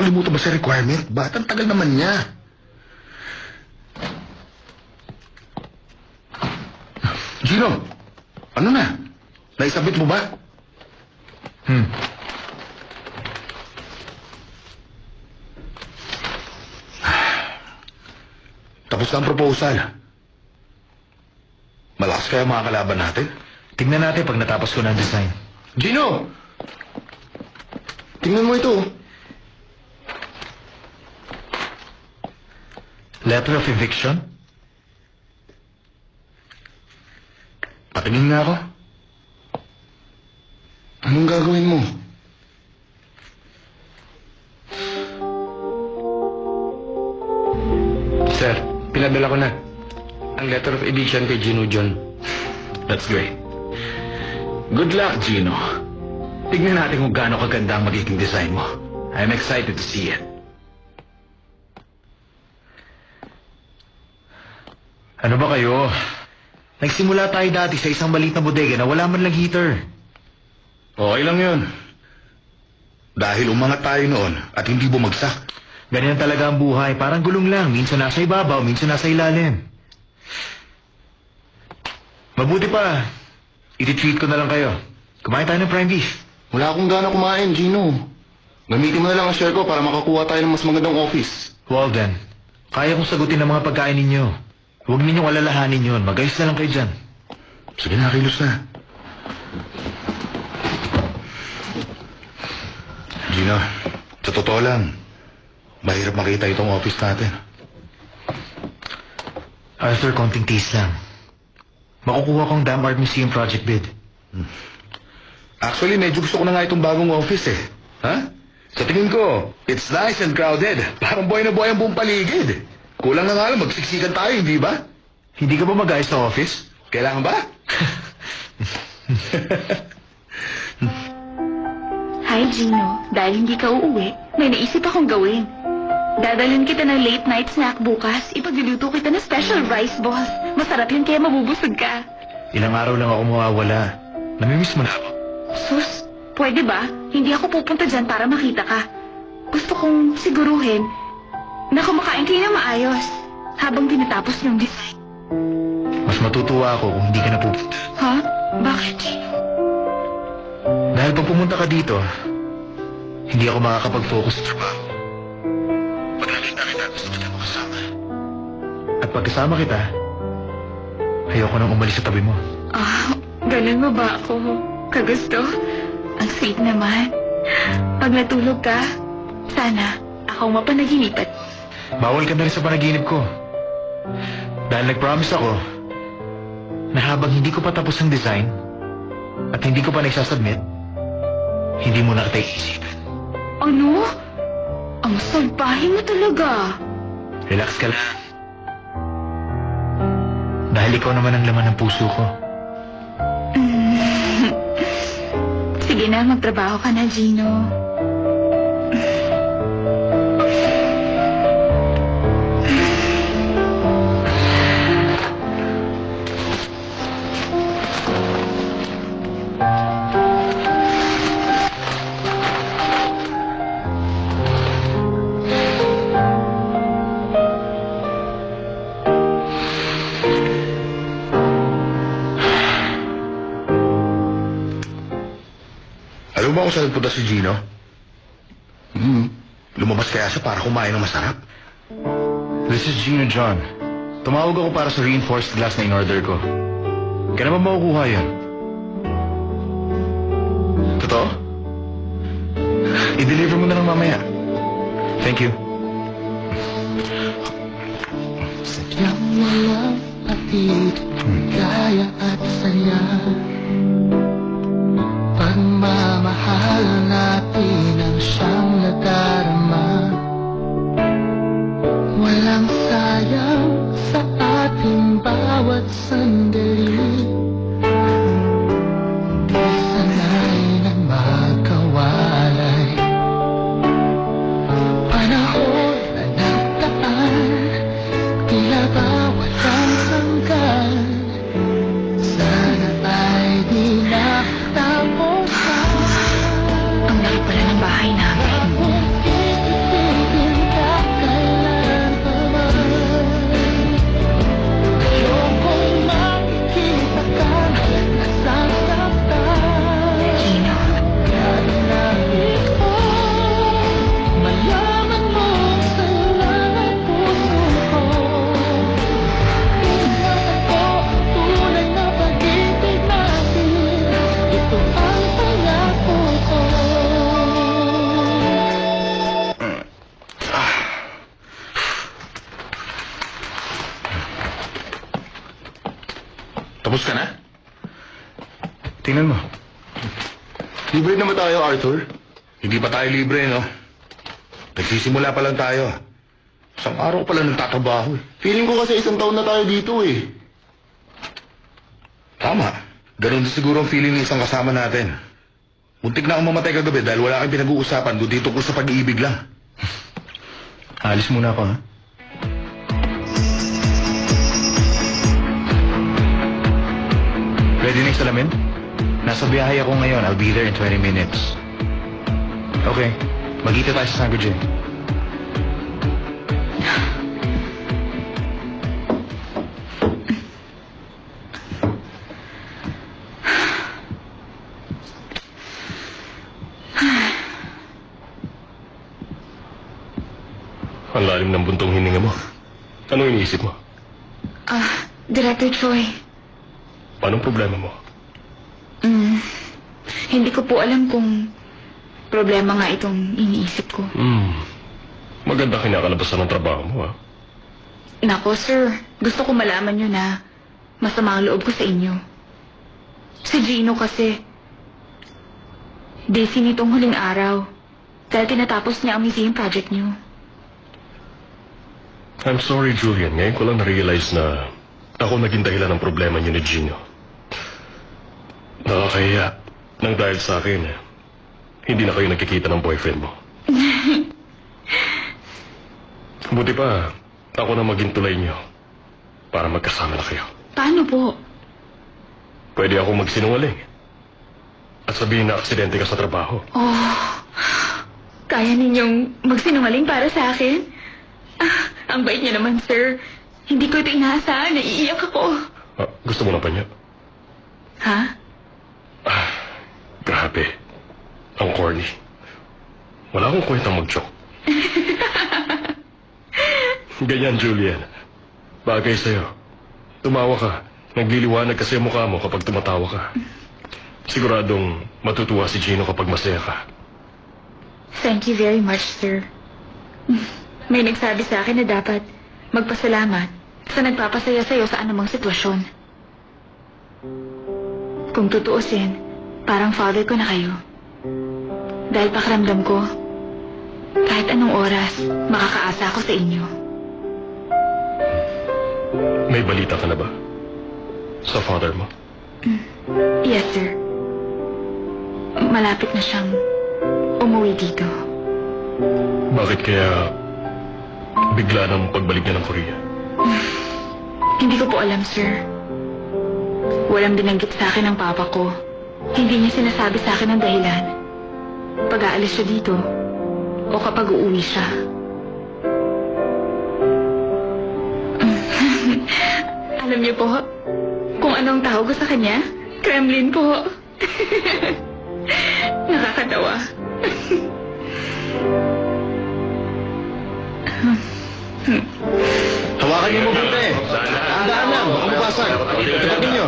nakalimutan ba sa requirement? Ba't ang tagal naman niya? Gino, ano na? Naisabit mo ba? Tapos na ang proposal. Malakas kaya mga kalaban natin? Tingnan natin pag natapos ko ng design. Gino! Tingnan mo ito. Letter of eviction? Patingin nga ako. Anong gagawin mo? Sir, pinadala ko na ang letter of eviction kay Gino John. That's great. Good luck, Gino. Tignan natin kung gaano kaganda ang magiging design mo. I'm excited to see it. Ano ba kayo? Nagsimula tayo dati sa isang maliit na bodega na wala man lang heater. Okay lang yun. Dahil umangat tayo noon at hindi bumagsak. Ganyan talaga ang buhay. Parang gulong lang. Minsan nasa ibabaw, minsan nasa ilalim. Mabuti pa. I-treat ko na lang kayo. Kumain tayo ng prime beef. Wala akong gana kumain, Gino. Gamitin mo na lang ang share ko para makakuha tayo ng mas magandang office. Well then, kaya kong sagutin ang mga pagkain ninyo. Huwag ninyong alalahanin yun. Mag-ayos na lang kayo dyan. Sige na, kilos na. Gino, sa totoo lang, mahirap makita itong office natin. Arthur, konting case lang. Makukuha kong Dam Art Museum project bid. Actually, medyo gusto ko na nga itong bagong office eh. Ha? Sa tingin ko, it's nice and crowded. Parang buhay na buhay ang buong paligid. Kulang na nga lang, magsiksikan tayo, hindi ba? Hindi ka ba mag-ayos sa office? Kailangan ba? Hi, Gino. Dahil hindi ka uuwi, may naisip akong gawin. Dadalhin kita ng late night snack bukas. Ipagluluto kita ng special rice balls. Masarap yun kaya mabubusog ka. Ilang araw lang ako mawawala. Namimiss mo na ako. Sus, pwede ba? Hindi ako pupunta dyan para makita ka. Gusto kong siguruhin na kumakain kayo na maayos habang tinatapos yung design. Mas matutuwa ako kung hindi ka na pupunta. Ha? Bakit, Gino? Dahil pag pumunta ka dito, hindi ako makakapag-focus sa trabaho. Pag nakita kita, gusto kita makasama. At pag kasama kita, ayoko nang umalis sa tabi mo. Ganun mo ba ako? Kagusto? Ang sweet naman. Pag natulog ka, sana ako mapanaginipan. Bawal ka na rin sa panaginip ko. Dahil nag-promise ako na habang hindi ko pa tapos ang design at hindi ko pa nagsasubmit, hindi mo na kita iisipin. Ano? Ang salbahe mo talaga. Relax ka lang. Dahil ikaw naman ang laman ng puso ko. Sige na, magtrabaho ka na, Gino. Alam mo kung saan punta si Gino? Lumabas kaya siya para kumain ng masarap? This is Gino John. Tumawag ako para sa reinforced glass na in-order ko. Kailan ba makukuha yan? Totoo? I-deliver mo na lang mamaya. Thank you. Sadyang walang atid, gaya at saya. Pagmamahal natin ang siyang nadarama. Walang sayang sa ating bawat sandali. Di sanay ng magkawalay. Panahon na nagdaan, tila ba walang hanggan. Sana ay di na tapos. Tapos ka na? Tingnan mo. Libre naman tayo, Arthur. Hindi pa tayo libre, no? Nagsisimula pa lang tayo. Isang araw pa lang nagtatrabaho. Feeling ko kasi 1 taon na tayo dito eh. Tama. Ganun din siguro ang feeling ng isang kasama natin. Muntik na akong mamatay kagabi dahil wala kang pinag-uusapan kundi tungkol sa pag-iibig lang. Alis muna ako, ha? Ready na yung salamin? Nasa biyahe ako ngayon. I'll be there in 20 minutes. Okay. Magkita tayo sa Sango J. Ang lalim ng buntong hininga mo. Ano iniisip mo? Director Troy. Anong problema mo? Hindi ko po alam kung problema nga itong iniisip ko. Maganda kinakalabasan ng trabaho mo, ha? Nako, sir. Gusto ko malaman nyo na masama ang loob ko sa inyo. Si Gino kasi busy nitong huling araw dahil tinatapos niya ang museum project niyo. I'm sorry, Julian. Ngayon ko lang na-realize na ako naging dahilan ng problema niyo ni Gino. Nakakahiya. Nang dahil sa akin, hindi na kayo nagkikita ng boyfriend mo. Buti pa, ako na maging tulay niyo para magkasama na kayo. Paano po? Pwede ako magsinungaling at sabihin na aksidente ka sa trabaho. Kaya ninyong magsinungaling para sa akin? Ang bait niya naman, sir. Hindi ko ito inaasahan. Naiiyak ako. Gusto mo na pa niya? Ha? Grabe. Ang corny. Wala akong kwentang mag-joke. Ganyan, Julian. Bagay sa'yo. Tumawa ka. Nagliliwanag kasi ang mukha mo kapag tumatawa ka. Siguradong matutuwa si Gino kapag masaya ka. Thank you very much, sir. May nagsabi sa akin na dapat magpasalamat sa nagpapasaya sa'yo sa anumang sitwasyon. Kung tutuusin, parang father ko na kayo. Dahil pakiramdam ko, kahit anong oras, makakaasa ako sa inyo. May balita ka na ba? Sa father mo? Yes, sir. Malapit na siyang umuwi dito. Bakit kaya bigla ng pagbalik niya ng Korea? Hindi ko po alam, sir. Walang binanggit sa akin ng papa ko. Hindi niya sinasabi sa akin ang dahilan. Pag-aalis siya dito o kapag uuwi siya. Alam niyo po kung anong tawag ko sa kanya? Kremlin po. Nakakatawa. Hawakan niyo mabuti. Tandaan lang, baka mabasag. Tapatin niyo.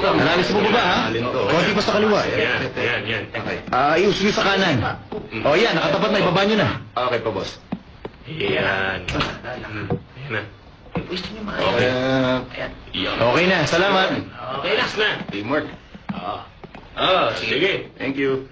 Analysis mo ba, ha? Konti pa sa kaliwa. Yan. Ius niyo sa kanan. O yan, nakatapat na, ibaba niyo na. Okay pa, boss. Yan. Yan na. Okay na, salamat. Okay, last na. Teamwork. Sige. Thank you.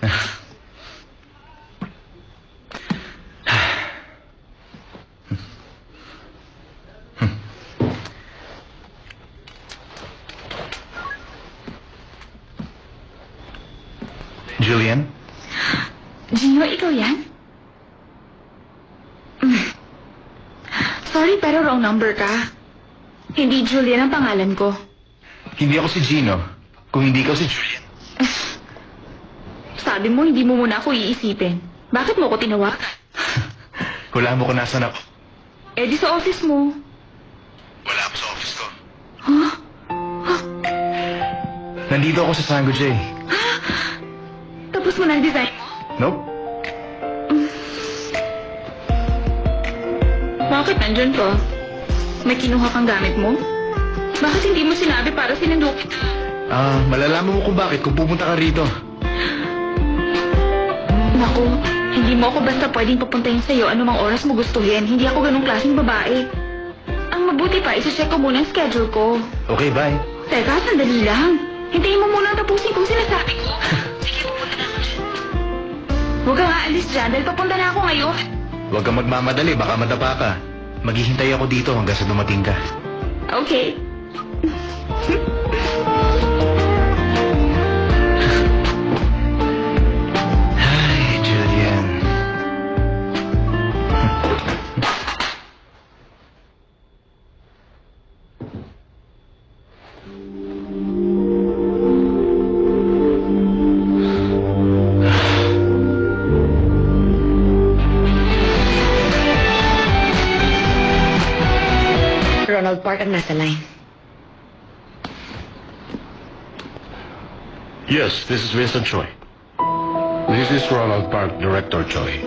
Julian? Gino, ikaw yan? Sorry, pero wrong number ka. Hindi Julian ang pangalan ko. Hindi ako si Gino. Kung hindi ikaw si Julian. Sabi mo, hindi mo muna ako iisipin. Bakit mo ako tinawagan? Wala mo kung nasan ako. Eh, di sa office mo. Wala ako sa office ko. Huh? Nandito ako sa Sango J. Tapos mo na ang design mo? Nope. Bakit nandyan ka? May kinuha kang gamit mo? Bakit hindi mo sinabi para sinundukin kita? Malalaman mo kung bakit kung pupunta ka rito. Naku, hindi mo ako basta pwedeng papuntahin sa'yo anumang oras mo gustuhin. Hindi ako ganung klaseng babae. Ang mabuti pa, isa-check ko muna ang schedule ko. Okay, bye. Teka, sandali lang. Hintayin mo muna tapusin kung sinasabi ko. Sige, pupunta na ako dyan. Huwag kang aalis dyan dahil papunta na ako ngayon. Huwag kang magmamadali, baka madapa ka. Maghihintay ako dito hanggang sa dumating ka. Okay. Ay, Julian. Ronald Park ang nasa line. Yes, this is Winston Choi. This is Ronald Park, Director Choi.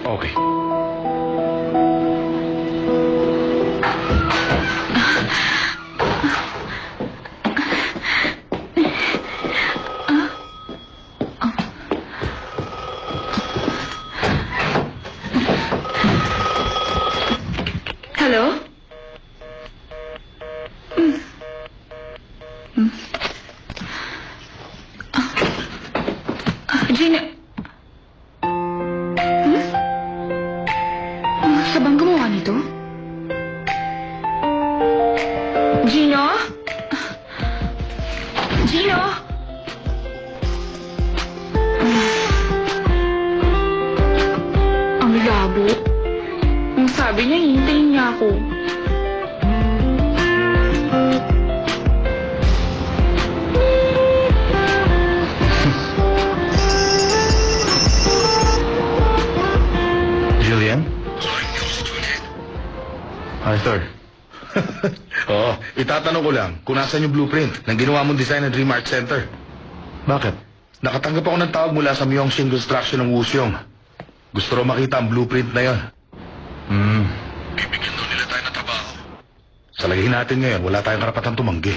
Okay. Hello? Gina... Sa bang gumawa nito? Gino? Gino? Ang labo. Ang sabi niya, hintayin niya ako. Julian? Arthur. Oo, itatanong ko lang kung nasan yung blueprint ng ginawa mong design ng Dream Art Center. Bakit? Nakatanggap ako ng tawag mula sa Myeongshing Construction ng Wusyong. Gusto raw makita ang blueprint na yon. Bibigyan daw nila tayo ng trabaho. Sa lagay natin ngayon, wala tayong karapatan tumanggi.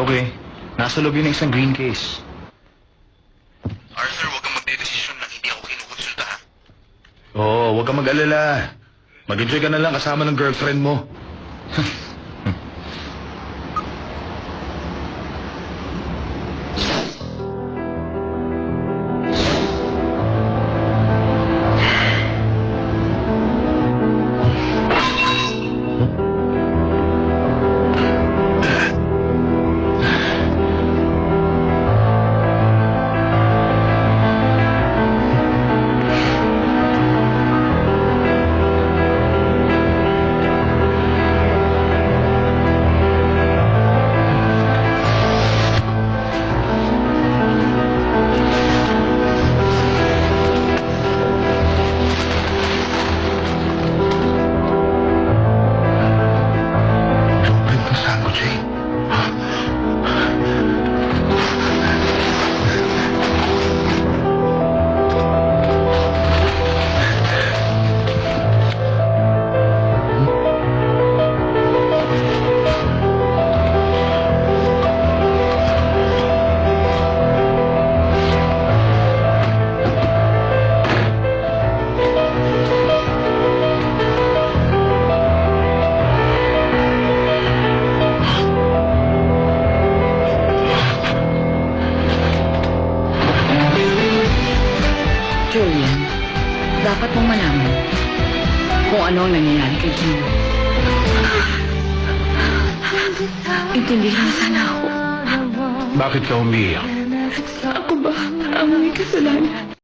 Okay. Nasa loob yun ng isang green case. Arthur, huwag kang magdedesisyon na hindi ako kinukonsulta. Oo, huwag kang mag-alala. Mag-enjoy ka na lang kasama ng girlfriend mo. Julian, dapat mong malaman kung ano ang nangyayari kay Gino. Intindihan niya sana ako. Bakit ka umiiyak? Ako ba ang may kasalanan?